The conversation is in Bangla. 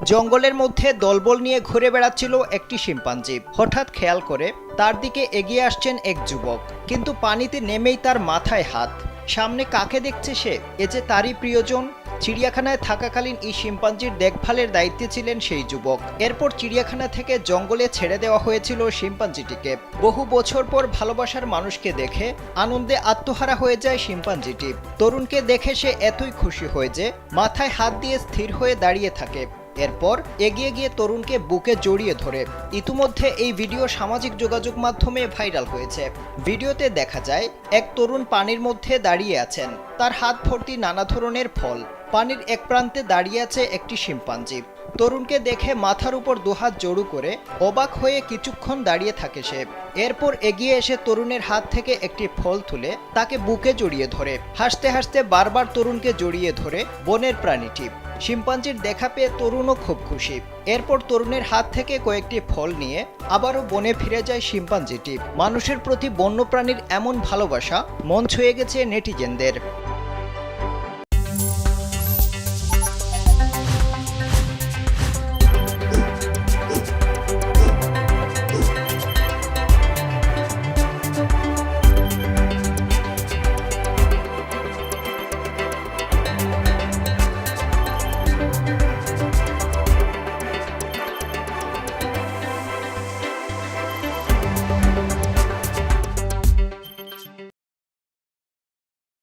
জঙ্গলের মধ্যে দলবল নিয়ে ঘুরে বেড়াচ্ছিল একটি শিম্পাঞ্জি। হঠাৎ খেয়াল করে তার দিকে এগিয়ে আসছেন এক যুবক, কিন্তু পানিতে নেমেই তার মাথায় হাত। সামনে কাকে দেখছে সে? এ যে তারই প্রিয়জন। চিড়িয়াখানায় থাকাকালীন এই শিম্পাঞ্জির দেখভালের দায়িত্বে ছিলেন সেই যুবক। এরপর চিড়িয়াখানা থেকে জঙ্গলে ছেড়ে দেওয়া হয়েছিল শিম্পাঞ্জিটিকে। বহু বছর পর ভালোবাসার মানুষকে দেখে আনন্দে আত্মহারা হয়ে যায় শিম্পাঞ্জিটি। তরুণকে দেখে সে এতই খুশি হয় যে মাথায় হাত দিয়ে স্থির হয়ে দাঁড়িয়ে থাকে। এরপর এগিয়ে গিয়ে তরুণকে বুকে জড়িয়ে ধরে। ইতিমধ্যে এই ভিডিও সামাজিক যোগাযোগ মাধ্যমে ভাইরাল হয়েছে। ভিডিওতে দেখা যায় এক তরুণ পানির মধ্যে দাঁড়িয়ে আছেন, তার হাত ভর্তি নানা ধরনের ফল। পানির এক প্রান্তে দাঁড়িয়ে আছে একটি শিম্পাঞ্জি। তরুণকে দেখে মাথার উপর দুহাত জড়ো করে অবাক হয়ে কিছুক্ষণ দাঁড়িয়ে থাকে সে। এরপর এগিয়ে এসে তরুণের হাত থেকে একটি ফল তুলে তাকে বুকে জড়িয়ে ধরে। হাসতে হাসতে বারবার তরুণকে জড়িয়ে ধরে বনের প্রাণীটি। শিম্পাঞ্জির দেখা পেয়ে তরুণও খুব খুশি। এরপর তরুণের হাত থেকে কয়েকটি ফল নিয়ে আবারও বনে ফিরে যায় শিম্পাঞ্জিটি। মানুষের প্রতি বন্যপ্রাণীর এমন ভালোবাসা মন ছুঁয়ে গেছে নেটিজেনদের।